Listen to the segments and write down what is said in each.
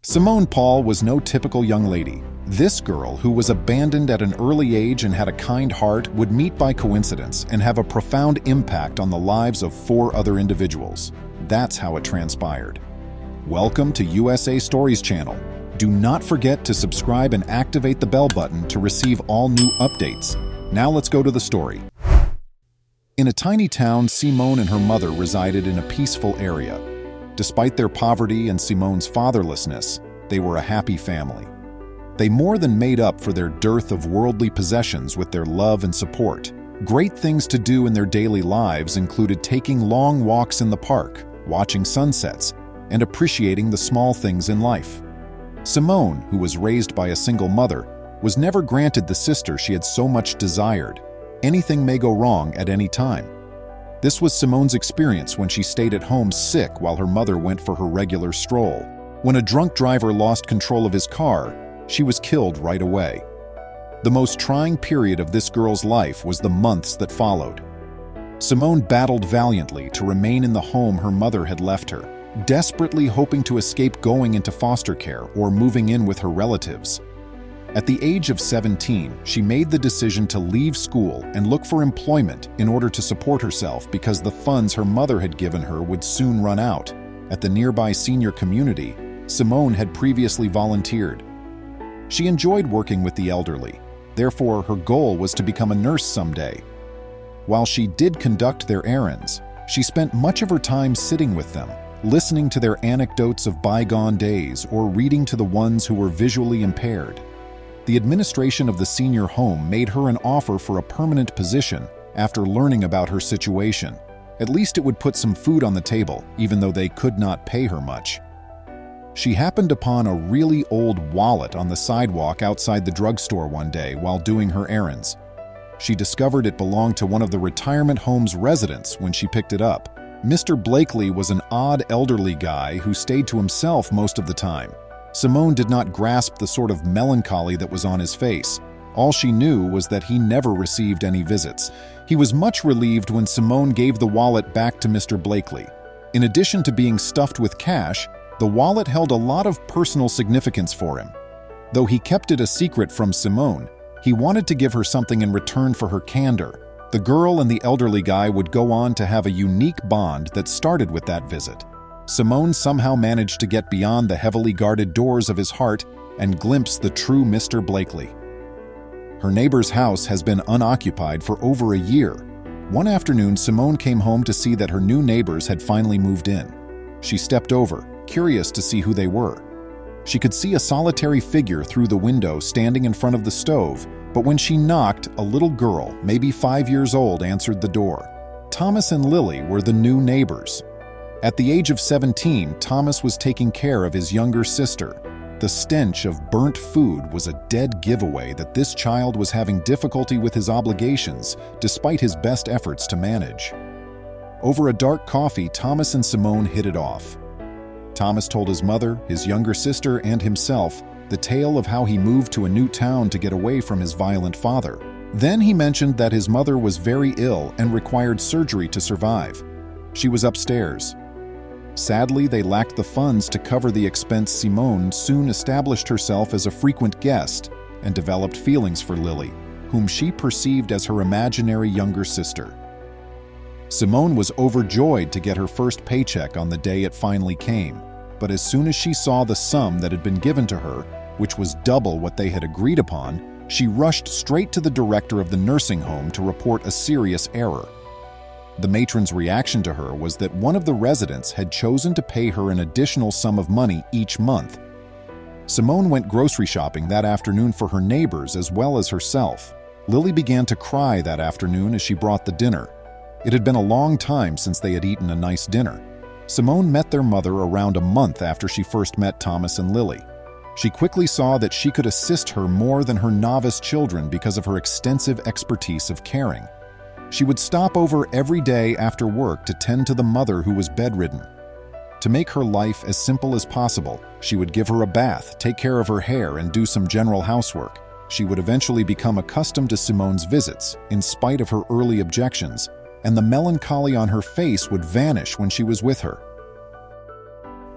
Simone Paul was no typical young lady. This girl, who was abandoned at an early age and had a kind heart, would meet by coincidence and have a profound impact on the lives of 4 other individuals. That's how it transpired. Welcome to USA Stories channel. Do not forget to subscribe and activate the bell button to receive all new updates. Now let's go to the story. In a tiny town, Simone and her mother resided in a peaceful area. Despite their poverty and Simone's fatherlessness, they were a happy family. They more than made up for their dearth of worldly possessions with their love and support. Great things to do in their daily lives included taking long walks in the park, watching sunsets, and appreciating the small things in life. Simone, who was raised by a single mother, was never granted the sister she had so much desired. Anything may go wrong at any time. This was Simone's experience when she stayed at home sick while her mother went for her regular stroll. When a drunk driver lost control of his car, she was killed right away. The most trying period of this girl's life was the months that followed. Simone battled valiantly to remain in the home her mother had left her, desperately hoping to escape going into foster care or moving in with her relatives. At the age of 17, she made the decision to leave school and look for employment in order to support herself because the funds her mother had given her would soon run out. At the nearby senior community, Simone had previously volunteered. She enjoyed working with the elderly, therefore her goal was to become a nurse someday. While she did conduct their errands, she spent much of her time sitting with them, listening to their anecdotes of bygone days or reading to the ones who were visually impaired. The administration of the senior home made her an offer for a permanent position after learning about her situation. At least it would put some food on the table, even though they could not pay her much. She happened upon a really old wallet on the sidewalk outside the drugstore one day while doing her errands. She discovered it belonged to one of the retirement home's residents when she picked it up. Mr. Blakely was an odd elderly guy who stayed to himself most of the time. Simone did not grasp the sort of melancholy that was on his face. All she knew was that he never received any visits. He was much relieved when Simone gave the wallet back to Mr. Blakely. In addition to being stuffed with cash, the wallet held a lot of personal significance for him. Though he kept it a secret from Simone, he wanted to give her something in return for her candor. The girl and the elderly guy would go on to have a unique bond that started with that visit. Simone somehow managed to get beyond the heavily guarded doors of his heart and glimpse the true Mr. Blakely. Her neighbor's house has been unoccupied for over a year. One afternoon, Simone came home to see that her new neighbors had finally moved in. She stepped over, curious to see who they were. She could see a solitary figure through the window standing in front of the stove, but when she knocked, a little girl, maybe 5 years old, answered the door. Thomas and Lily were the new neighbors. At the age of 17, Thomas was taking care of his younger sister. The stench of burnt food was a dead giveaway that this child was having difficulty with his obligations, despite his best efforts to manage. Over a dark coffee, Thomas and Simone hit it off. Thomas told his mother, his younger sister, and himself the tale of how he moved to a new town to get away from his violent father. Then he mentioned that his mother was very ill and required surgery to survive. She was upstairs. Sadly, they lacked the funds to cover the expense. Simone soon established herself as a frequent guest and developed feelings for Lily, whom she perceived as her imaginary younger sister. Simone was overjoyed to get her first paycheck on the day it finally came, but as soon as she saw the sum that had been given to her, which was double what they had agreed upon, she rushed straight to the director of the nursing home to report a serious error. The matron's reaction to her was that one of the residents had chosen to pay her an additional sum of money each month. Simone went grocery shopping that afternoon for her neighbors as well as herself. Lily began to cry that afternoon as she brought the dinner. It had been a long time since they had eaten a nice dinner. Simone met their mother around a month after she first met Thomas and Lily. She quickly saw that she could assist her more than her novice children because of her extensive expertise of caring. She would stop over every day after work to tend to the mother who was bedridden. To make her life as simple as possible, she would give her a bath, take care of her hair, and do some general housework. She would eventually become accustomed to Simone's visits, in spite of her early objections, and the melancholy on her face would vanish when she was with her.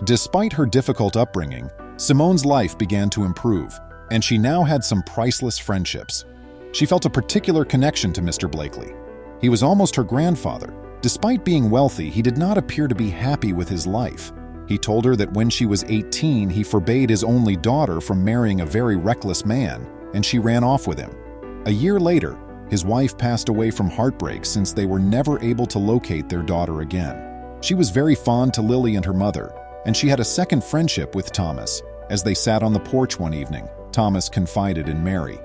Despite her difficult upbringing, Simone's life began to improve, and she now had some priceless friendships. She felt a particular connection to Mr. Blakely. He was almost her grandfather. Despite being wealthy, he did not appear to be happy with his life. He told her that when she was 18, he forbade his only daughter from marrying a very reckless man, and she ran off with him. A year later, his wife passed away from heartbreak since they were never able to locate their daughter again. She was very fond to Lily and her mother, and she had a second friendship with Thomas. As they sat on the porch one evening, Thomas confided in Mary.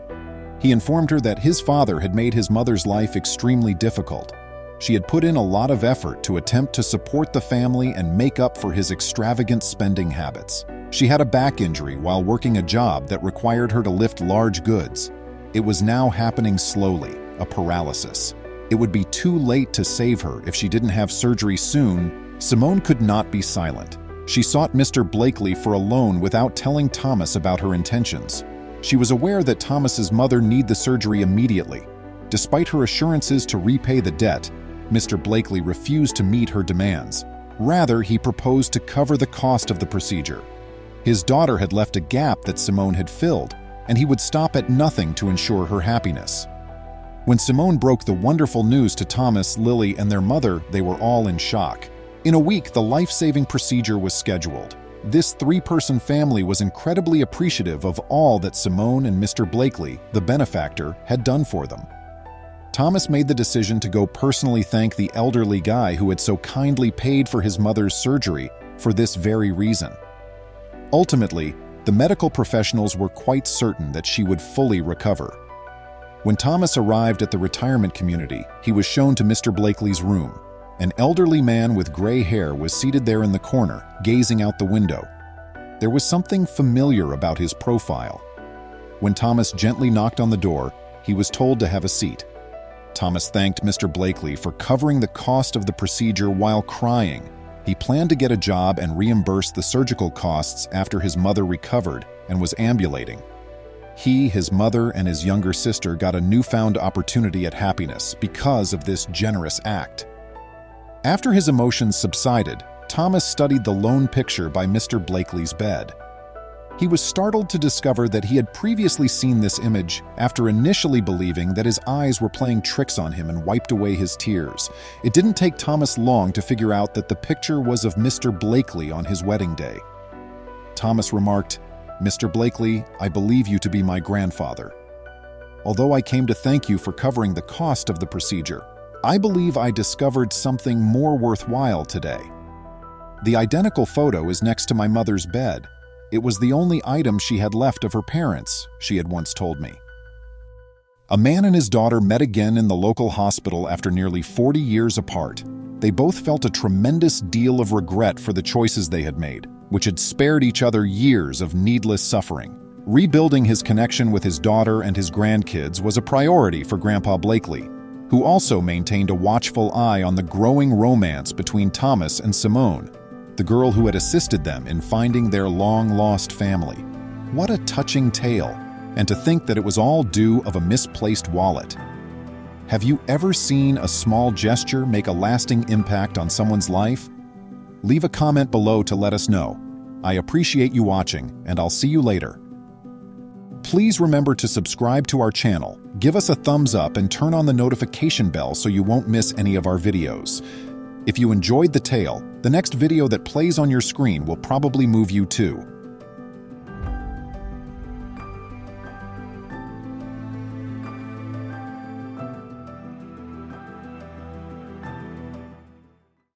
He informed her that his father had made his mother's life extremely difficult. She had put in a lot of effort to attempt to support the family and make up for his extravagant spending habits. She had a back injury while working a job that required her to lift large goods. It was now happening slowly, a paralysis. It would be too late to save her if she didn't have surgery soon. Simone could not be silent. She sought Mr. Blakely for a loan without telling Thomas about her intentions. She was aware that Thomas's mother needed the surgery immediately. Despite her assurances to repay the debt, Mr. Blakely refused to meet her demands. Rather, he proposed to cover the cost of the procedure. His daughter had left a gap that Simone had filled, and he would stop at nothing to ensure her happiness. When Simone broke the wonderful news to Thomas, Lily, and their mother, they were all in shock. In a week, the life-saving procedure was scheduled. This three-person family was incredibly appreciative of all that Simone and Mr. Blakely, the benefactor, had done for them. Thomas made the decision to go personally thank the elderly guy who had so kindly paid for his mother's surgery for this very reason. Ultimately, the medical professionals were quite certain that she would fully recover. When Thomas arrived at the retirement community, he was shown to Mr. Blakely's room. An elderly man with gray hair was seated there in the corner, gazing out the window. There was something familiar about his profile. When Thomas gently knocked on the door, he was told to have a seat. Thomas thanked Mr. Blakely for covering the cost of the procedure while crying. He planned to get a job and reimburse the surgical costs after his mother recovered and was ambulating. He, his mother, and his younger sister got a newfound opportunity at happiness because of this generous act. After his emotions subsided, Thomas studied the lone picture by Mr. Blakely's bed. He was startled to discover that he had previously seen this image after initially believing that his eyes were playing tricks on him and wiped away his tears. It didn't take Thomas long to figure out that the picture was of Mr. Blakely on his wedding day. Thomas remarked, "Mr. Blakely, I believe you to be my grandfather. Although I came to thank you for covering the cost of the procedure, I believe I discovered something more worthwhile today. The identical photo is next to my mother's bed. It was the only item she had left of her parents, she had once told me." A man and his daughter met again in the local hospital after nearly 40 years apart. They both felt a tremendous deal of regret for the choices they had made, which had spared each other years of needless suffering. Rebuilding his connection with his daughter and his grandkids was a priority for Grandpa Blakely, who also maintained a watchful eye on the growing romance between Thomas and Simone, the girl who had assisted them in finding their long-lost family. What a touching tale, and to think that it was all due of a misplaced wallet. Have you ever seen a small gesture make a lasting impact on someone's life? Leave a comment below to let us know. I appreciate you watching, and I'll see you later. Please remember to subscribe to our channel, give us a thumbs up, and turn on the notification bell so you won't miss any of our videos. If you enjoyed the tale, the next video that plays on your screen will probably move you too.